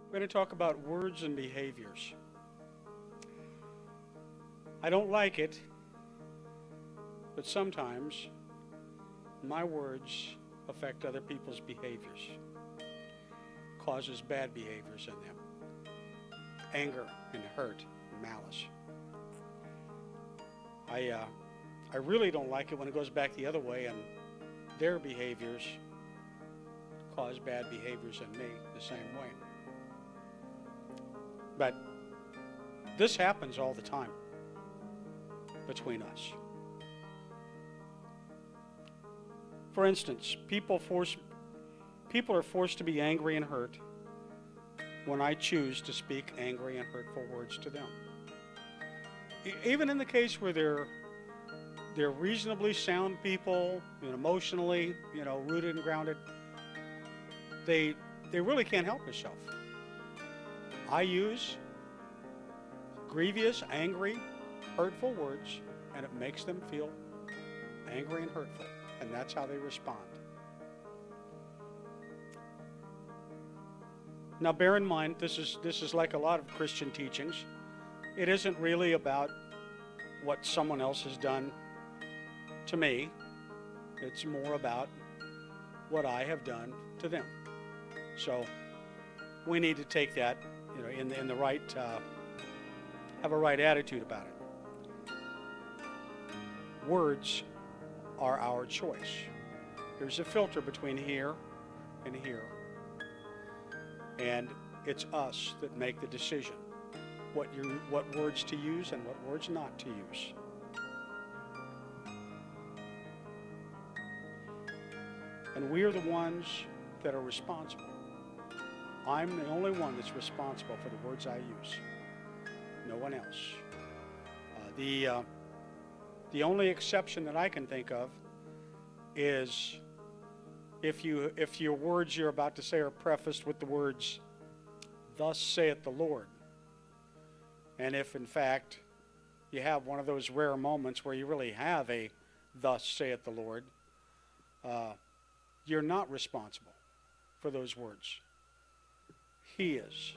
We're going to talk about words and behaviors. I don't like it, but sometimes my words affect other people's behaviors, causes bad behaviors in them, anger and hurt and malice. I really don't like it when it goes back the other way and their behaviors cause bad behaviors in me the same way. But this happens all the time between us. For instance, people are forced to be angry and hurt when I choose to speak angry and hurtful words to them. Even in the case where they're reasonably sound people, emotionally, rooted and grounded, they really can't help themselves. I use grievous, angry, hurtful words, and it makes them feel angry and hurtful, and that's how they respond. Now, bear in mind, this is like a lot of Christian teachings. It isn't really about what someone else has done to me. It's more about what I have done to them. So we need to take that, in the right, have a right attitude about it. Words are our choice. There's a filter between here and here, and it's us that make the decision what words to use and what words not to use. And we are the ones that are responsible. I'm the only one that's responsible for the words I use. No one else. The only exception that I can think of is if your words you're about to say are prefaced with the words, "Thus saith the Lord," and if in fact you have one of those rare moments where you really have a "Thus saith the Lord," you're not responsible for those words. He is.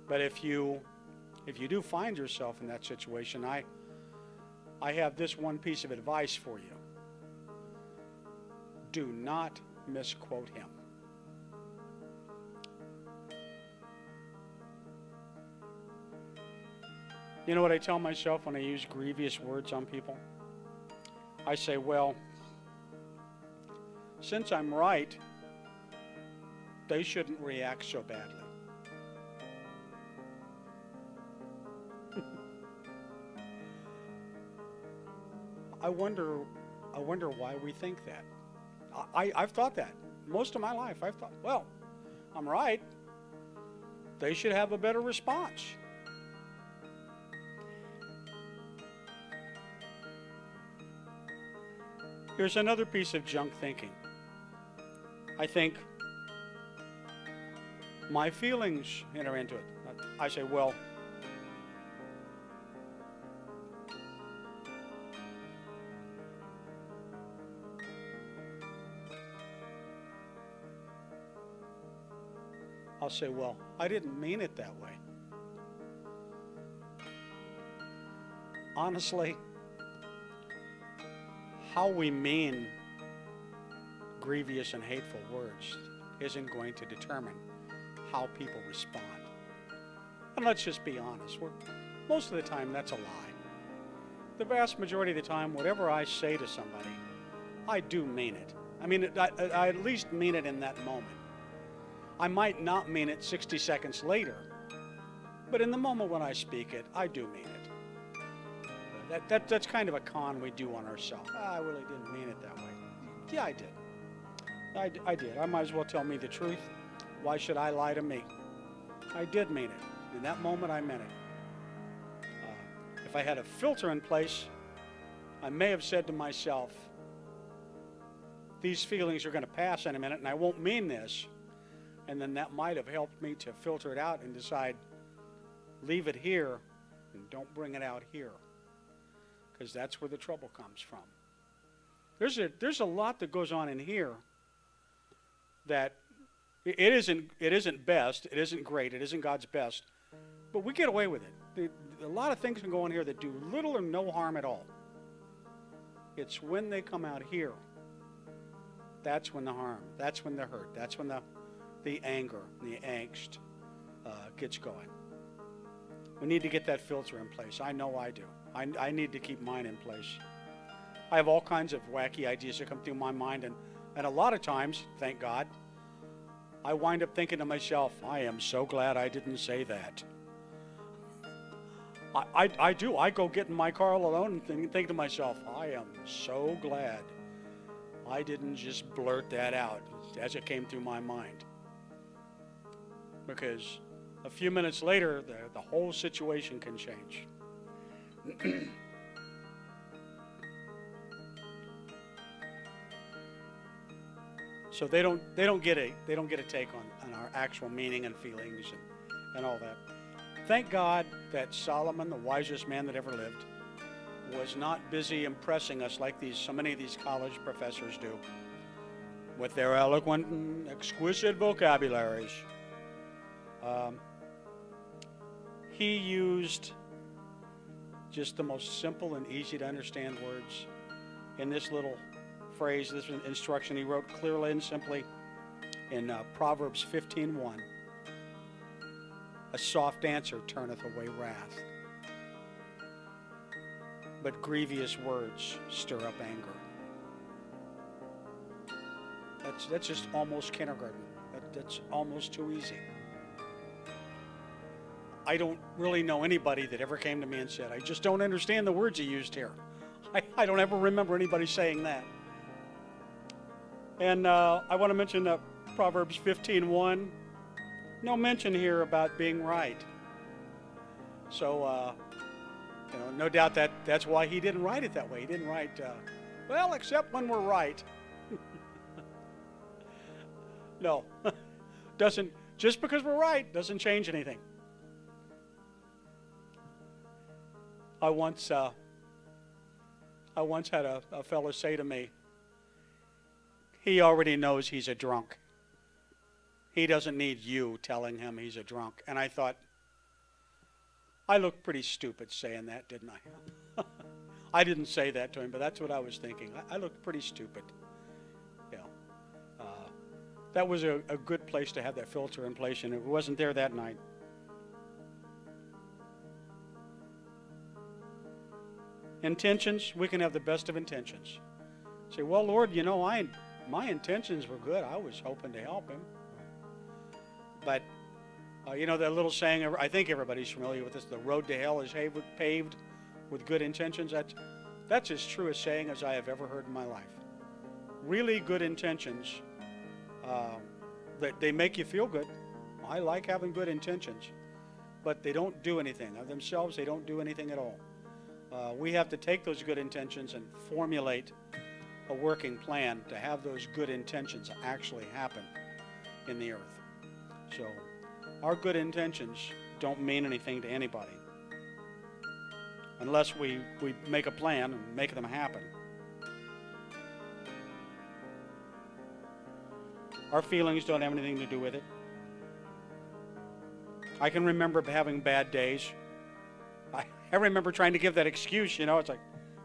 But if you do find yourself in that situation, I have this one piece of advice for you. Do not misquote him. You know what I tell myself when I use grievous words on people? I say, well, since I'm right, they shouldn't react so badly. I wonder why we think that. I've thought that. Most of my life, I've thought, well, I'm right. They should have a better response. Here's another piece of junk thinking. I think my feelings enter into it. I say, well, I didn't mean it that way. Honestly, how we mean grievous and hateful words isn't going to determine how people respond. And let's just be honest. Most of the time, that's a lie. The vast majority of the time, whatever I say to somebody, I do mean it. I mean, I at least mean it in that moment. I might not mean it 60 seconds later, but in the moment when I speak it, I do mean it. That's kind of a con we do on ourselves. I really didn't mean it that way. Yeah, I did. I did. I might as well tell me the truth. Why should I lie to me? I did mean it. In that moment, I meant it. If I had a filter in place, I may have said to myself, these feelings are going to pass in a minute, and I won't mean this. And then that might have helped me to filter it out and decide, leave it here and don't bring it out here. Because that's where the trouble comes from. There's a lot that goes on in here that It isn't best. It isn't great. It isn't God's best. But we get away with it. A lot of things can go on here that do little or no harm at all. It's when they come out here, that's when the harm, that's when the hurt, that's when the anger, the angst gets going. We need to get that filter in place. I know I do. I need to keep mine in place. I have all kinds of wacky ideas that come through my mind, and a lot of times, thank God, I wind up thinking to myself, I am so glad I didn't say that. I do. I go get in my car alone and think to myself, I am so glad I didn't just blurt that out as it came through my mind. Because a few minutes later, the whole situation can change. So they don't get a take on our actual meaning and feelings and all that. Thank God that Solomon, the wisest man that ever lived, was not busy impressing us like so many of these college professors do with their eloquent and exquisite vocabularies. He used just the most simple and easy to understand words in this little phrase, this instruction he wrote clearly and simply in Proverbs 15:1. A soft answer turneth away wrath, but grievous words stir up anger. That's just almost kindergarten. That's almost too easy. I don't really know anybody that ever came to me and said, I just don't understand the words he used here. I don't ever remember anybody saying that. And I want to mention Proverbs 15:1. No mention here about being right. So, no doubt that's why he didn't write it that way. He didn't write, well, except when we're right. No, just because we're right doesn't change anything. I once had a fellow say to me, he already knows he's a drunk. He doesn't need you telling him he's a drunk. And I thought, I looked pretty stupid saying that, didn't I? I didn't say that to him, but that's what I was thinking. I looked pretty stupid. That was a good place to have that filter in place, and it wasn't there that night. Intentions, we can have the best of intentions. Say, well, Lord, my intentions were good. I was hoping to help him. But, that little saying, I think everybody's familiar with this, the road to hell is paved with good intentions. That's as true a saying as I have ever heard in my life. Really good intentions, they make you feel good. I like having good intentions, but they don't do anything. Of themselves, they don't do anything at all. We have to take those good intentions and formulate a working plan to have those good intentions actually happen in the earth. So our good intentions don't mean anything to anybody unless we make a plan and make them happen. Our feelings don't have anything to do with it. I can remember having bad days. I remember trying to give that excuse, it's like,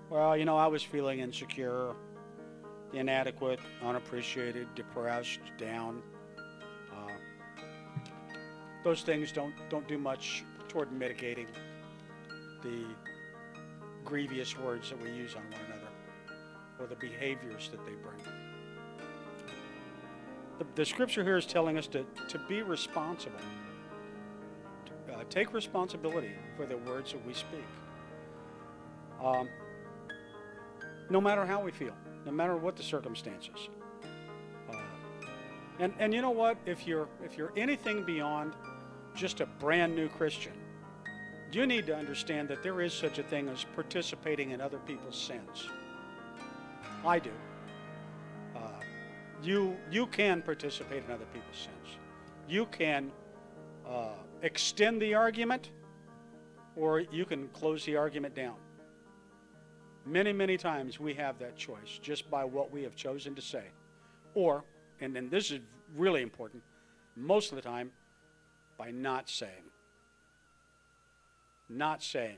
well, I was feeling insecure, inadequate, unappreciated, depressed, down. Those things don't do much toward mitigating the grievous words that we use on one another or the behaviors that they bring. The scripture here is telling us to be responsible. Take responsibility for the words that we speak. No matter how we feel, no matter what the circumstances. And you know what? If you're anything beyond just a brand new Christian, you need to understand that there is such a thing as participating in other people's sins. I do. You can participate in other people's sins. You can extend the argument, or you can close the argument down. Many, many times we have that choice just by what we have chosen to say. Or, and this is really important, most of the time, by not saying. Not saying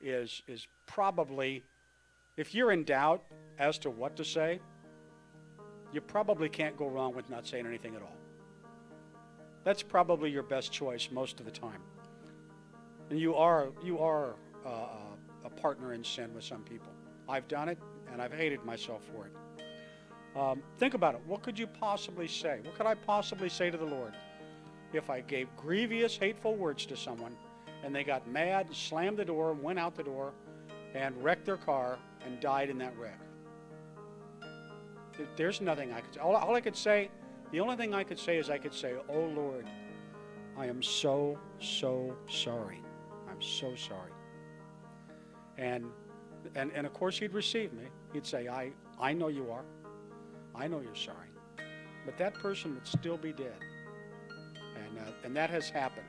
is probably, if you're in doubt as to what to say, you probably can't go wrong with not saying anything at all. That's probably your best choice most of the time. And you are a partner in sin with some people. I've done it, and I've hated myself for it. Think about it. What could you possibly say? What could I possibly say to the Lord if I gave grievous, hateful words to someone, and they got mad, slammed the door, went out the door, and wrecked their car and died in that wreck? There's nothing I could say. All I could say, the only thing I could say is I could say, "Oh Lord, I am so, so sorry. I'm so sorry." And of course he'd receive me. He'd say, I know you are. I know you're sorry. But that person would still be dead. And that has happened.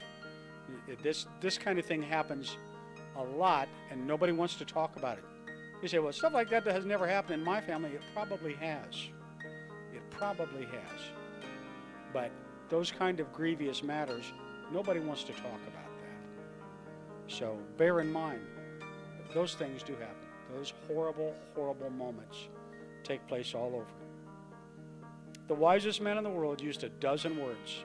This kind of thing happens a lot, and nobody wants to talk about it. You say, well, stuff like that has never happened in my family. It probably has. It probably has. But those kind of grievous matters, nobody wants to talk about that. So bear in mind, those things do happen. Those horrible, horrible moments take place all over. The wisest man in the world used a dozen words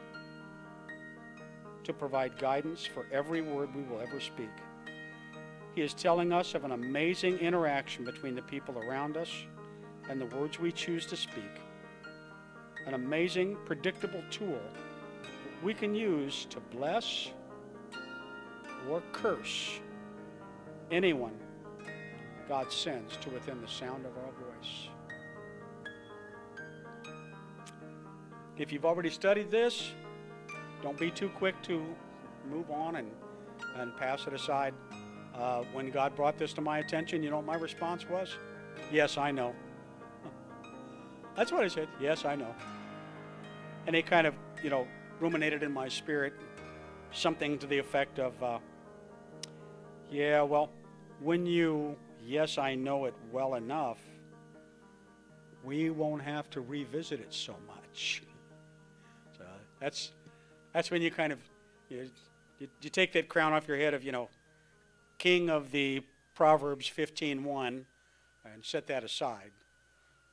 to provide guidance for every word we will ever speak. He is telling us of an amazing interaction between the people around us and the words we choose to speak. An amazing, predictable tool we can use to bless or curse anyone God sends to within the sound of our voice. If you've already studied this, don't be too quick to move on and pass it aside. When God brought this to my attention, you know what my response was? Yes, I know. That's what I said. Yes, I know. And it kind of, ruminated in my spirit something to the effect of, yeah, well, when you, yes, I know it well enough, we won't have to revisit it so much. So that's when you kind of, you take that crown off your head of, king of the Proverbs 15:1 and set that aside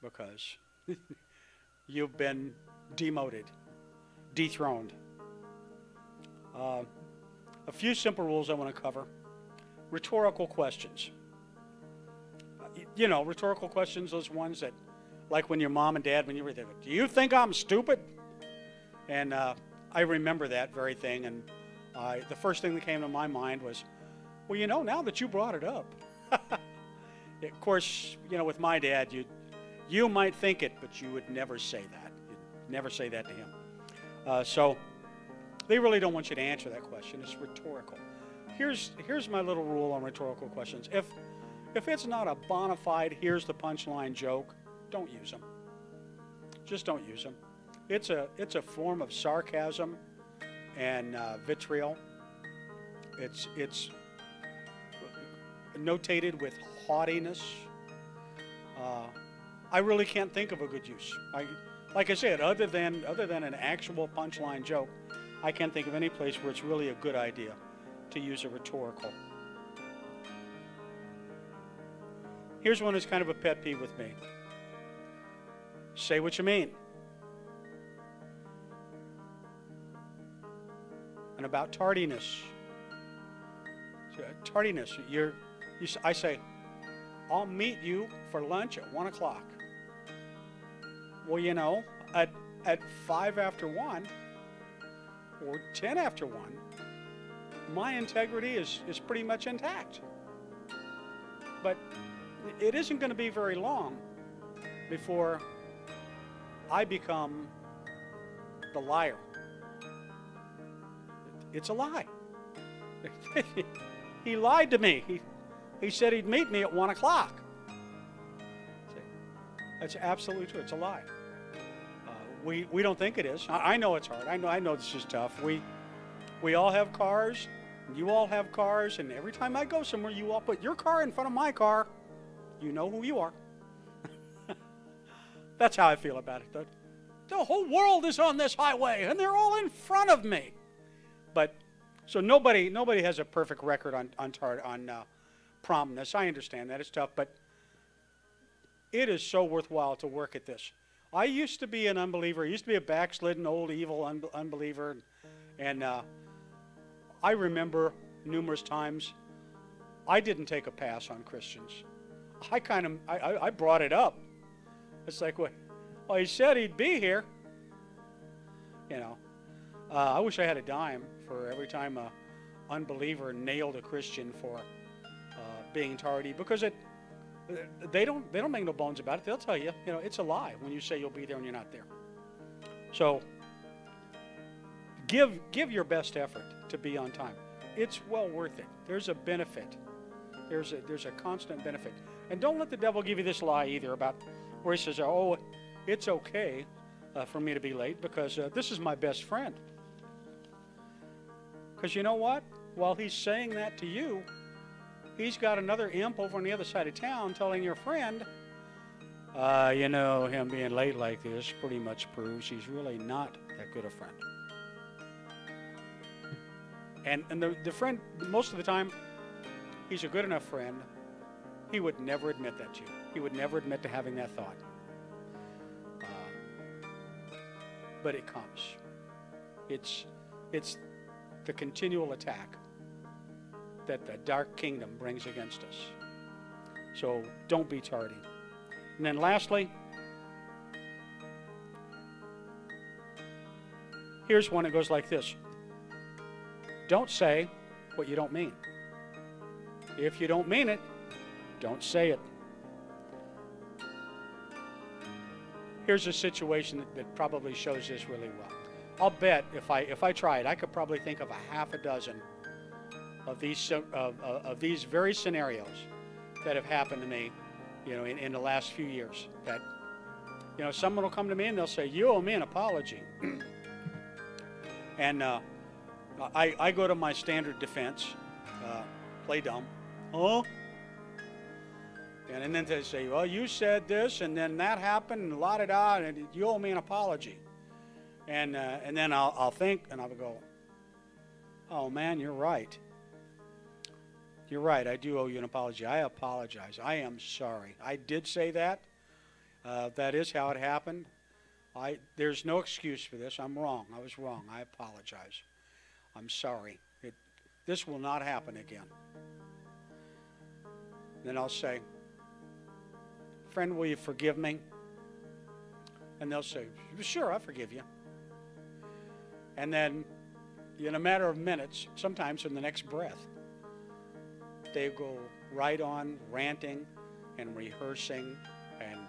because you've been demoted, dethroned. A few simple rules I want to cover. Rhetorical questions. Rhetorical questions, those ones that, like when your mom and dad, when you were there, do you think I'm stupid? And I remember that very thing, and the first thing that came to my mind was, well, now that you brought it up. Of course, with my dad, you might think it, but you would never say that. You'd never say that to him. So they really don't want you to answer that question. It's rhetorical. Here's my little rule on rhetorical questions. If it's not a bona fide, here's the punchline joke, don't use them. Just don't use them. It's a form of sarcasm and vitriol. It's notated with haughtiness. I really can't think of a good use. Like I said, other than an actual punchline joke, I can't think of any place where it's really a good idea to use a rhetorical. Here's one that's kind of a pet peeve with me. Say what you mean. And about tardiness. Tardiness. I say, I'll meet you for lunch at 1 o'clock. Well, at 5 after 1 or 10 after 1, my integrity is pretty much intact. But it isn't going to be very long before I become the liar. It's a lie. He lied to me. He said he'd meet me at 1 o'clock. That's absolutely true. It's a lie. We don't think it is. I know it's hard. I know this is tough. We all have cars. You all have cars. And every time I go somewhere, you all put your car in front of my car. You know who you are. That's how I feel about it, though. the whole world is on this highway, and they're all in front of me. But so nobody has a perfect record on promptness. I understand that it's tough, but it is so worthwhile to work at this. I used to be an unbeliever. I used to be a backslidden, old, evil unbeliever, and I remember numerous times I didn't take a pass on Christians. I brought it up. It's like, well, he said he'd be here. You know, I wish I had a dime for every time a unbeliever nailed a Christian for being tardy, because they don't make no bones about it. They'll tell you, you know, it's a lie when you say you'll be there and you're not there. So give your best effort to be on time. It's well worth it. There's a benefit. There's a constant benefit. And don't let the devil give you this lie either about where he says, oh, it's okay for me to be late because this is my best friend. Because you know what? While he's saying that to you, he's got another imp over on the other side of town telling your friend, you know, him being late like this pretty much proves he's really not that good a friend. And the friend, most of the time, he's a good enough friend, he would never admit that to you. He would never admit to having that thought. But it comes. It's the continual attack that the dark kingdom brings against us. So don't be tardy. And then lastly, here's one that goes like this. Don't say what you don't mean. If you don't mean it, don't say it. Here's a situation that probably shows this really well. I'll bet if I tried, I could probably think of a half a dozen of these very scenarios that have happened to me, you know, in the last few years. That, you know, someone will come to me and they'll say, "You owe me an apology," and I go to my standard defense, play dumb, huh? And then they say, "Well, you said this, and then that happened, and la-da-da, and you owe me an apology." And then I'll think, and I'll go, "Oh man, you're right. You're right. I do owe you an apology. I apologize. I am sorry. I did say that. That is how it happened. There's no excuse for this. I'm wrong. I was wrong. I apologize. I'm sorry. This will not happen again." Then I'll say, "Friend, will you forgive me?" And they'll say, "Sure, I forgive you." And then, in a matter of minutes, sometimes in the next breath, they go right on ranting and rehearsing and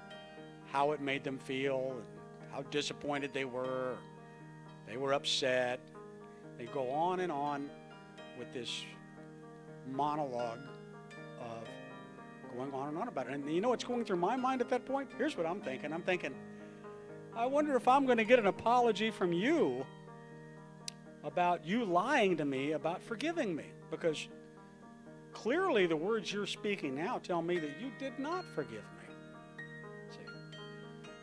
how it made them feel, and how disappointed they were upset. They go on and on with this monologue of going on and on about it. And you know what's going through my mind at that point? Here's what I'm thinking. I'm thinking, I wonder if I'm going to get an apology from you about you lying to me about forgiving me. Because clearly the words you're speaking now tell me that you did not forgive me. See?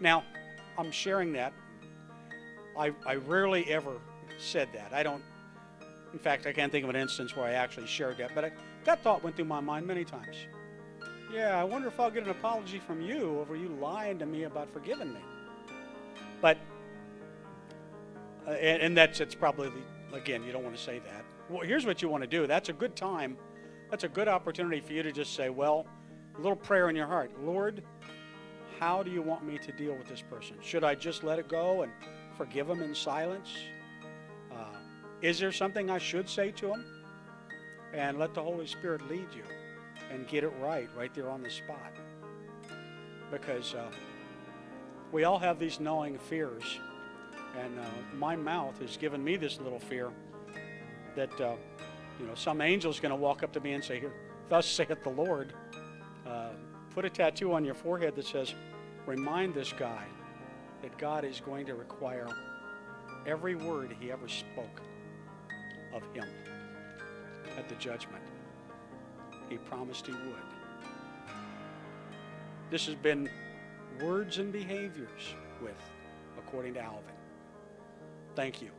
Now, I'm sharing that. I rarely ever said that. I don't, in fact, I can't think of an instance where I actually shared that, but that thought went through my mind many times. Yeah, I wonder if I'll get an apology from you over you lying to me about forgiving me. But, and it's probably, again, you don't want to say that. Well, here's what you want to do. That's a good time. That's a good opportunity for you to just say, well, a little prayer in your heart. Lord, how do you want me to deal with this person? Should I just let it go and forgive him in silence? Is there something I should say to him? And let the Holy Spirit lead you and get it right there on the spot. Because we all have these gnawing fears. And my mouth has given me this little fear that, you know, some angel's going to walk up to me and say, "Here, thus saith the Lord." Put a tattoo on your forehead that says, "Remind this guy that God is going to require every word he ever spoke of him at the judgment. He promised he would." This has been Words and Behaviors with a according to Alvin. Thank you.